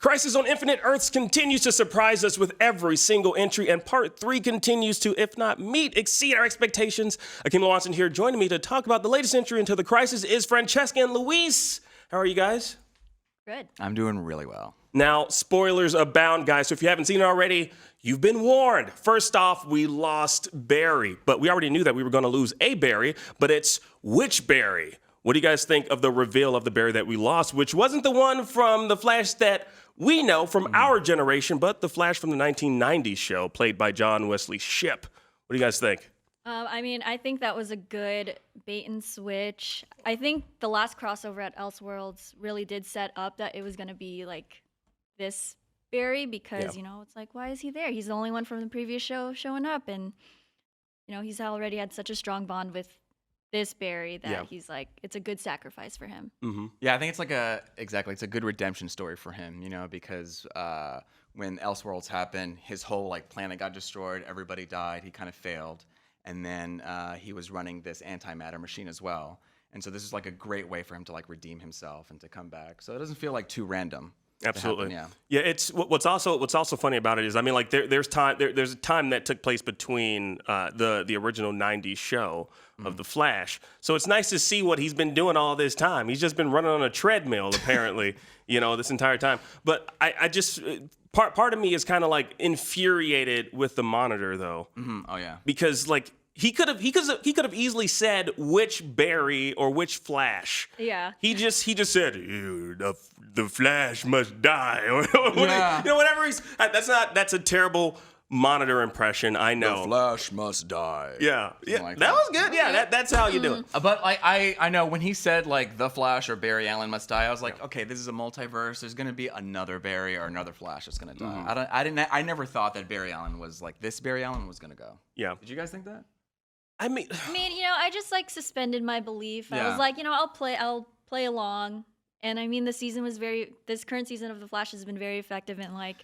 Crisis on Infinite Earths continues to surprise us with every single entry, and Part 3 continues to, if not meet, exceed our expectations. Akeem Lawanson here. Joining me to talk about the latest entry into the Crisis is Francesca and Luis. How are you guys? Good. I'm doing really well. Now, spoilers abound, guys, so if you haven't seen it already, you've been warned. First off, we lost Barry, but we already knew that we were going to lose a Barry, but it's which Barry? What do you guys think of the reveal of the Barry that we lost, which wasn't the one from The Flash that we know from our generation, but the Flash from the 1990s show played by John Wesley Shipp? What do you guys think? I think that was a good bait and switch. I think the last crossover at Elseworlds really did set up that it was going to be like this Barry because, it's like, why is he there? He's the only one from the previous show showing up. And, he's already had such a strong bond with this Barry that he's like, it's a good sacrifice for him. Mm-hmm. Yeah, I think it's a good redemption story for him, because when Elseworlds happened, his whole planet got destroyed, everybody died, he kind of failed. And then he was running this antimatter machine as well. And so this is a great way for him to redeem himself and to come back. So it doesn't feel too random. Absolutely. Happen, yeah. It's what's also funny about it is there's a time that took place between the original 90s show of The Flash. So it's nice to see what he's been doing all this time. He's just been running on a treadmill apparently, this entire time. But I just part of me is kind of infuriated with the Monitor though. Mm-hmm. Oh yeah. Because he could have easily said which Barry or which Flash. Yeah. He just said the Flash must die or Yeah. whatever he's. That's a terrible Monitor impression. I know. The Flash must die. Yeah. Like that was good. Yeah. That's how you do it. But I know when he said the Flash or Barry Allen must die, I was like, okay, this is a multiverse. There's gonna be another Barry or another Flash that's gonna die. I never thought that Barry Allen was this Barry Allen was gonna go. Yeah. Did you guys think that? I I just suspended my belief. I was like, I'll play along. And this current season of The Flash has been very effective in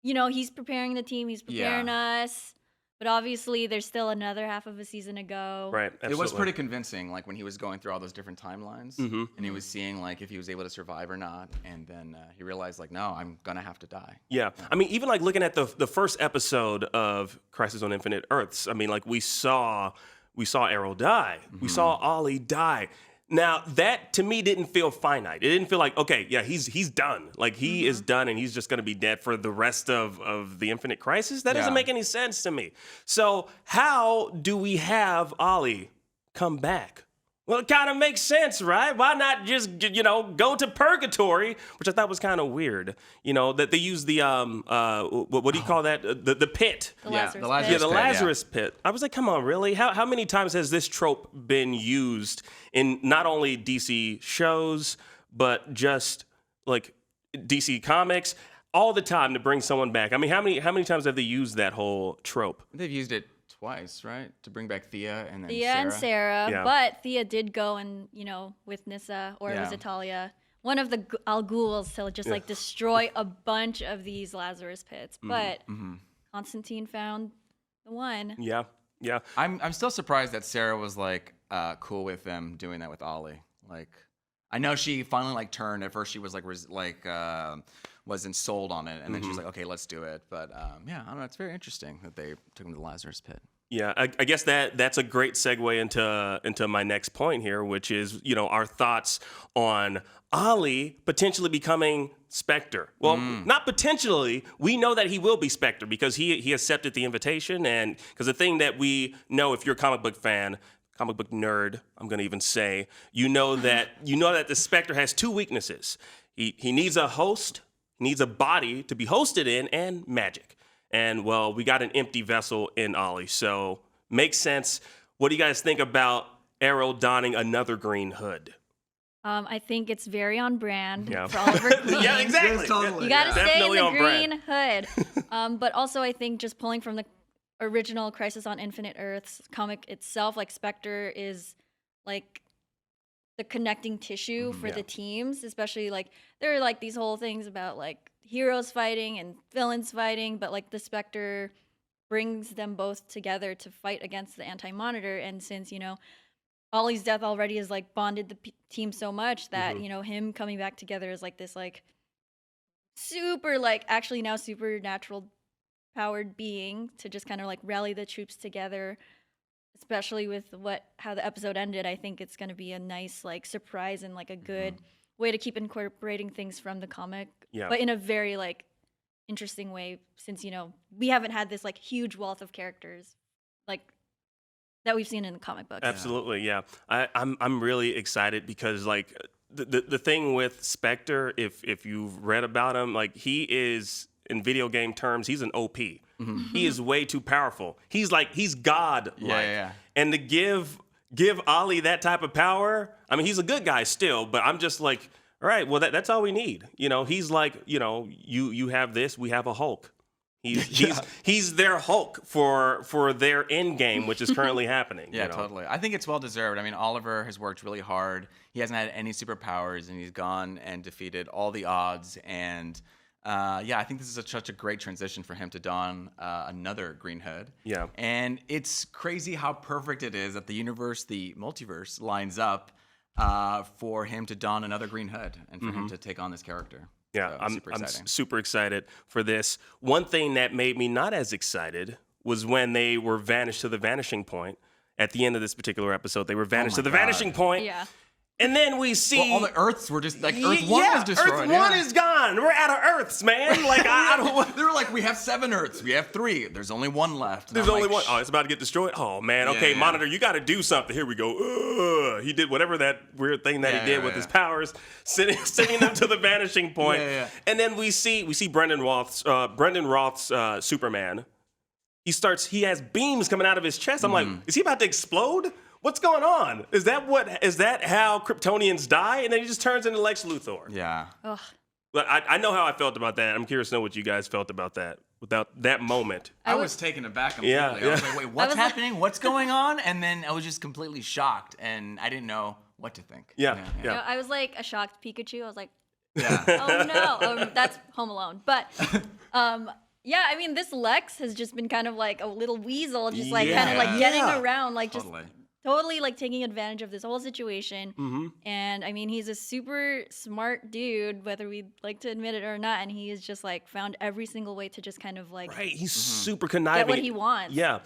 he's preparing the team, he's preparing us. But obviously there's still another half of a season to go. Right. Absolutely. It was pretty convincing, when he was going through all those different timelines and he was seeing if he was able to survive or not. And then he realized no, I'm gonna have to die. Yeah. Even looking at the first episode of Crisis on Infinite Earths, we saw Arrow die. We saw Ollie die. Now, that to me didn't feel finite. It didn't feel okay, yeah, he's done. He is done and he's just going to be dead for the rest of the Infinite Crisis? That doesn't make any sense to me. So how do we have Ollie come back? Well, it kind of makes sense, right? Why not just, go to purgatory, which I thought was kind of weird. That they use the, what do you call that? The pit. The Lazarus pit. Yeah, the Lazarus pit. I was like, come on, really? How many times has this trope been used in not only DC shows, but just DC comics? All the time to bring someone back. How many times have they used that whole trope? They've used it twice, right? To bring back Thea and then Thea Sarah. and Sarah. Yeah. But Thea did go and, with Nyssa, or was it Talia? One of the Al Ghuls to just destroy a bunch of these Lazarus pits. But Constantine found the one. Yeah. Yeah. I'm still surprised that Sarah was cool with them doing that with Ollie. I know she finally turned. At first she was wasn't sold on it, and then she was like, okay, let's do it. But I don't know. It's very interesting that they took him to the Lazarus pit. Yeah, I guess that's a great segue into my next point here, which is our thoughts on Ollie potentially becoming Spectre. Well, not potentially. We know that he will be Spectre because he accepted the invitation, and because the thing that we know, if you're a comic book fan, comic book nerd, I'm gonna even say, you know that the Spectre has two weaknesses. He needs a host, needs a body to be hosted in, and magic. And, well, we got an empty vessel in Ollie, so makes sense. What do you guys think about Arrow donning another green hood? I think it's very on brand Yeah. for Oliver Queen. Yeah, exactly. Yes, totally. You got to stay in Definitely the on brand. green hood. But also I think just pulling from the original Crisis on Infinite Earths comic itself, Spectre is the connecting tissue for the teams, especially there are these whole things about heroes fighting and villains fighting, but the Spectre brings them both together to fight against the Anti-Monitor. And since Ollie's death already has bonded the team so much that him coming back together is this super like actually now supernatural powered being to just kind of like rally the troops together, especially with how the episode ended. I think it's going to be a nice like surprise and like a good way to keep incorporating things from the comic, but in a very like interesting way, since we haven't had this like huge wealth of characters like that we've seen in the comic books. Absolutely, yeah. I'm really excited because like the thing with Spectre, if you've read about him, like he is, in video game terms, he's an OP. He is way too powerful. He's God-like. Yeah. And to give Ollie that type of power, I mean, he's a good guy still, but I'm just like, all right, well, that's all we need. He's like, you have this, we have a Hulk. He's their Hulk for their end game, which is currently happening. Yeah, totally. I think it's well deserved. I mean, Oliver has worked really hard. He hasn't had any superpowers, and he's gone and defeated all the odds. And I think this is such a great transition for him to don another green hood. Yeah. And it's crazy how perfect it is that the multiverse lines up for him to don another green hood and for him to take on this character. Yeah, So, I'm super excited for this. One thing that made me not as excited was when they were vanished to the vanishing point. At the end of this particular episode, they were vanished to the vanishing point. Yeah. And then we see all the Earths were just like Earth 1 was destroyed. Earth 1 is gone. We're out of Earths, man. Like I don't. They were like, we have 7 Earths. We have 3. There's only 1 left. And There's I'm only like, one. Oh, it's about to get destroyed. Oh man. Okay, Yeah. Monitor, you got to do something. Here we go. Ugh. He did whatever that weird thing that he did with his powers, sending them to the vanishing point. Yeah. And then we see Brendan Roth's Superman. He has beams coming out of his chest. I'm like, is he about to explode? What's going on? Is that how Kryptonians die? And then he just turns into Lex Luthor. Yeah. Ugh. But I know how I felt about that. I'm curious to know what you guys felt about that. Without that moment. I was taken aback completely. Yeah. I was like, wait, what's happening? What's going on? And then I was just completely shocked, and I didn't know what to think. Yeah. I was like a shocked Pikachu. I was like, Yeah. oh no. That's Home Alone. But yeah, I mean, this Lex has just been kind of like a little weasel, just like kind of like getting around, like Totally. just totally like taking advantage of this whole situation. And I mean, he's a super smart dude, whether we like to admit it or not. And he has just like found every single way to just kind of like Right, he's super conniving. get what he wants. Yeah.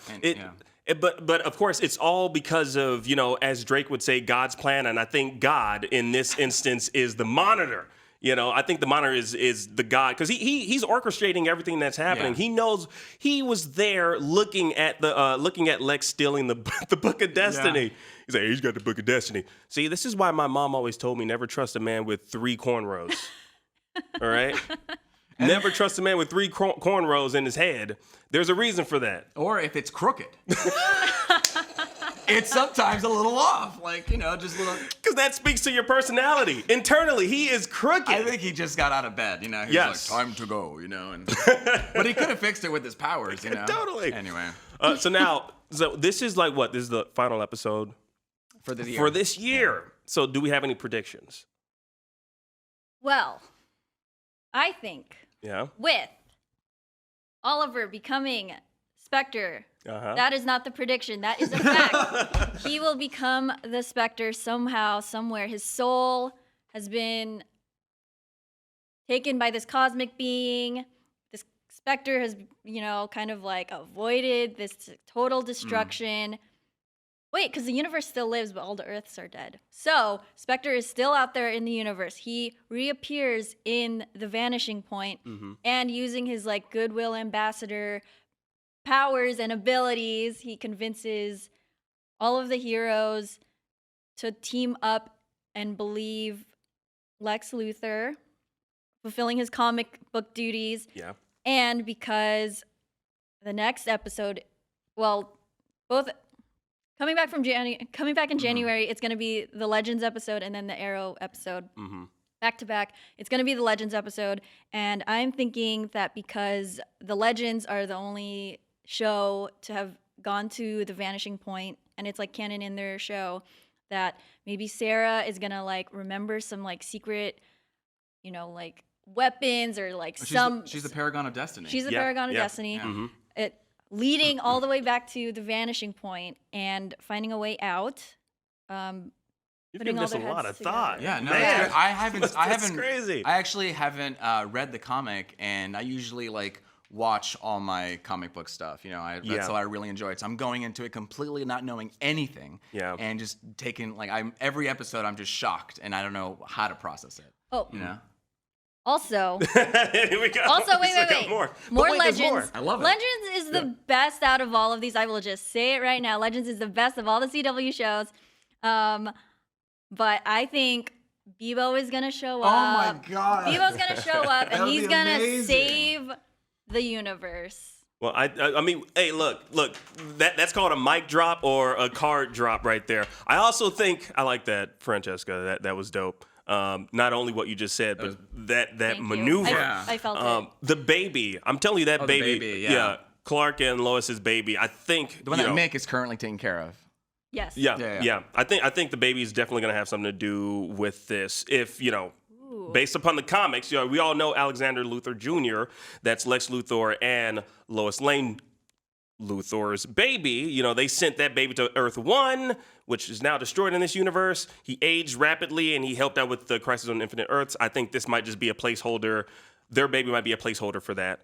But of course, it's all because of, as Drake would say, God's plan. And I think God, in this instance, is the Monitor. I think the Monitor is the God, because he's orchestrating everything that's happening. Yeah. He knows he was there looking at Lex stealing the Book of Destiny. Yeah. He's like, he's got the Book of Destiny. See, this is why my mom always told me never trust a man with 3 cornrows. All right? Never trust a man with 3 cornrows in his head. There's a reason for that. Or if it's crooked. It's sometimes a little off, like, just a little. Because that speaks to your personality. Internally, he is crooked. I think he just got out of bed, He was Yes. like, time to go, And but he could have fixed it with his powers, Totally. Anyway. So this is like what? This is the final episode For this year. for this year. So do we have any predictions? Well, I think Yeah. with Oliver becoming Spectre, that is not the prediction. That is a fact. He will become the Spectre somehow, somewhere. His soul has been taken by this cosmic being. This Spectre has, kind of like avoided this total destruction. Wait, because the universe still lives, but all the Earths are dead. So Spectre is still out there in the universe. He reappears in the Vanishing Point, and using his like goodwill ambassador powers and abilities, he convinces all of the heroes to team up and believe Lex Luthor, fulfilling his comic book duties. Yeah. And because the next episode, well, both coming back in January, it's going to be the Legends episode and then the Arrow episode. Back to back. It's going to be the Legends episode, and I'm thinking that because the Legends are the only show to have gone to the Vanishing Point, and it's like canon in their show, that maybe Sarah is gonna like remember some like secret, like weapons or like She's the Paragon of Destiny. She's the Paragon of Destiny. Yeah. It leading all the way back to the Vanishing Point and finding a way out. You've putting given all this a their lot heads of thought. Yeah, no, Man. it's good. I That's haven't. crazy. I actually haven't read the comic, and I usually like watch all my comic book stuff. You know, that's how I really enjoy it. So I'm going into it completely not knowing anything. Yeah. And just taking every episode, I'm just shocked, and I don't know how to process it. Oh, You know. also, Here we go. also, We still got wait. More, More But wait, there's Legends. I love it. Legends is the best out of all of these. I will just say it right now. Legends is the best of all the CW shows. But I think Bebo is gonna show up. Oh my God. Bebo's gonna show up, and That would he's be gonna amazing. save the universe. Well, I mean, hey, look, that's called a mic drop or a card drop right there. I also think I like that, Francesca. That was dope. Not only what you just said, but that Thank you. maneuver. I felt it. The baby. I'm telling you, that the baby. baby, yeah. Clark and Lois's baby. I think The one that Mick is currently taking care of. Yes. Yeah. I think the baby is definitely gonna have something to do with this. If based upon the comics, we all know Alexander Luthor Jr. That's Lex Luthor and Lois Lane Luthor's baby. They sent that baby to Earth 1, which is now destroyed in this universe. He aged rapidly, and he helped out with the Crisis on Infinite Earths. I think this might just be a placeholder. Their baby might be a placeholder for that.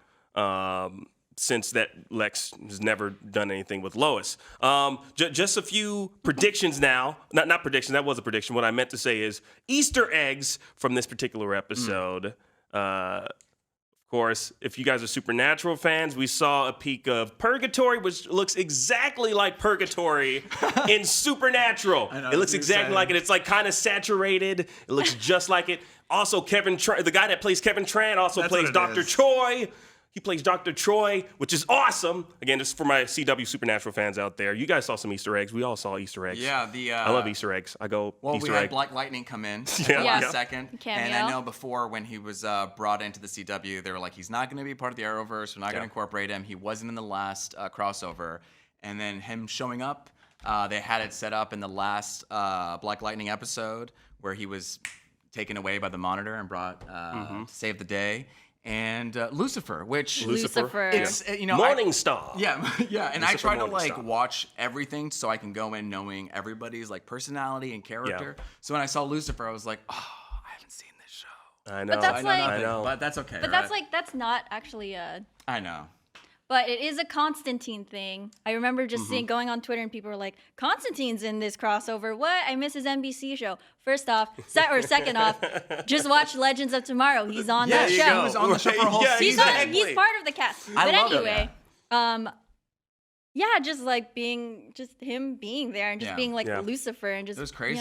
Since that Lex has never done anything with Lois. Just a few predictions now. Not predictions, that was a prediction. What I meant to say is Easter eggs from this particular episode. Of course, if you guys are Supernatural fans, we saw a peek of Purgatory, which looks exactly like Purgatory in Supernatural. It looks exactly like it. It's like kind of saturated. It looks just like it. Also, the guy that plays Kevin Tran also plays Dr. Troy. He plays Dr. Troy, which is awesome. Again, this is for my CW Supernatural fans out there. You guys saw some Easter eggs. We all saw Easter eggs. Yeah, I love Easter eggs. I go Easter we had egg. Black Lightning come in at the Yeah. last second. Cameo. And I know before when he was brought into the CW, they were like, he's not going to be part of the Arrowverse. We're not going to incorporate him. He wasn't in the last crossover. And then him showing up, they had it set up in the last Black Lightning episode where he was taken away by the Monitor and brought to save the day. And Lucifer, which Lucifer. it's Morning Star. Yeah, and I Lucifer try to Morningstar. watch everything so I can go in knowing everybody's personality and character. So when I saw Lucifer, I was like, oh, I haven't seen this show. I know. But that's I know like- nothing, I know. but that's okay. But that's not actually I know. But it is a Constantine thing. I remember just going on Twitter and people were like, Constantine's in this crossover. What? I miss his NBC show. First off, second off, just watch Legends of Tomorrow. He's on that he show. was on the show for a whole Yeah, He's season. he's part of the cast. I But love it, anyway, just him being there and just Yeah. being like Yeah. Lucifer and just It was crazy.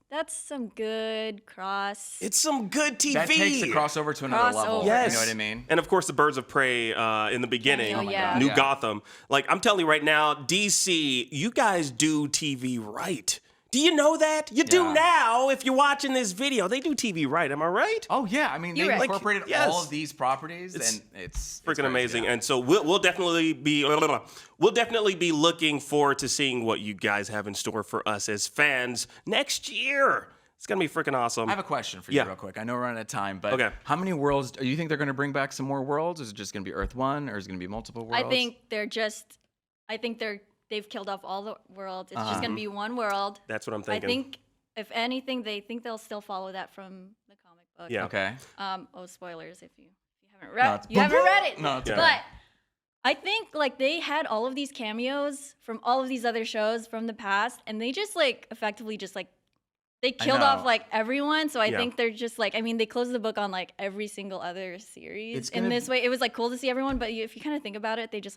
that's some good cross. It's some good TV. That takes the crossover to another level. Crossover. Yes. You know what I mean? And of course, the Birds of Prey in the beginning, Oh my God. New Yeah. Gotham. Like, I'm telling you right now, DC, you guys do TV right. Do you know that? You do Yeah. now if you're watching this video. They do TV right. Am I right? Oh yeah, I mean You're they right. incorporated Yes. all of these properties, It's and it's Freaking crazy, amazing. yeah. And so we'll definitely be looking forward to seeing what you guys have in store for us as fans next year. It's gonna be freaking awesome. I have a question for you Yeah. real quick. I know we're out of time, but Okay. how many worlds do you think they're going to bring back? Some more worlds? Is it just going to be Earth 1 or is it going to be multiple worlds? I think they've killed off all the worlds. It's just gonna be one world. That's what I'm I thinking. think if anything, they think they'll still follow that from the comic book. Yeah. Okay. Spoilers if you haven't read No, it's- you haven't read it. No, it's Yeah. But I think they had all of these cameos from all of these other shows from the past, and they just effectively just they killed know. off everyone. So I Yeah. think they're just they closed the book on every single other series It's in gonna this way. It was cool to see everyone, but if you kind of think about it, they just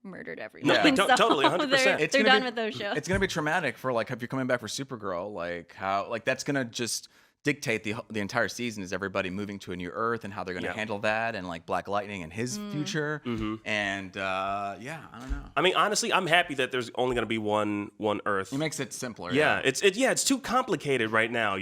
murdered everyone. Yeah. So Totally, 100%. They're gonna done be- with those shows. It's going to be traumatic for if you're coming back for Supergirl, how that's going to just dictate the entire season is everybody moving to a new Earth and how they're going to Yeah. handle that and Black Lightning and his future. And I don't know. I mean, honestly, I'm happy that there's only gonna be one Earth. It makes it simpler. Yeah, it's too complicated right now,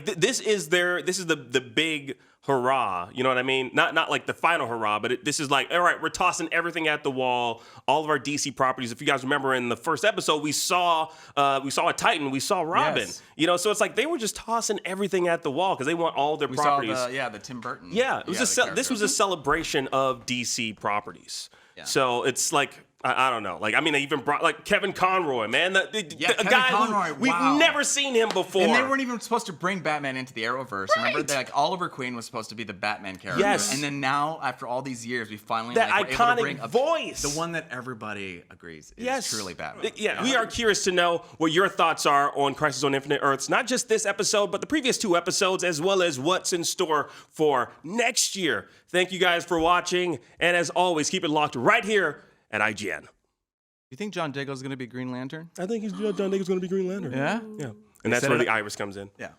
this is the big hurrah, you know what I mean? Not like the final hurrah, but this is all right, we're tossing everything at the wall, all of our DC properties. If you guys remember in the first episode, we saw a Titan, we saw Robin, Yes. so it's they were just tossing everything at the wall because they want all their We properties. saw the Tim Burton. Yeah, it was the this was a celebration of DC properties. Yeah. So it's I don't know. Like, I mean, they even brought like Kevin Conroy, man, a Kevin guy Conroy, who we've wow. never seen him before. And they weren't even supposed to bring Batman into the Arrowverse. Remember, like Oliver Queen was supposed to be the Batman character. Yes. And then now, after all these years, we finally that were able to iconic bring voice, the one that everybody agrees is truly Batman. Yeah, we are curious to know what your thoughts are on Crisis on Infinite Earths. Not just this episode, but the previous 2 episodes, as well as what's in store for next year. Thank you guys for watching, and as always, keep it locked right here at IGN. You think John Diggle's going to be Green Lantern? I think John Diggle's going to be Green Lantern. Yeah? Yeah. And that's where the iris comes in. Yeah.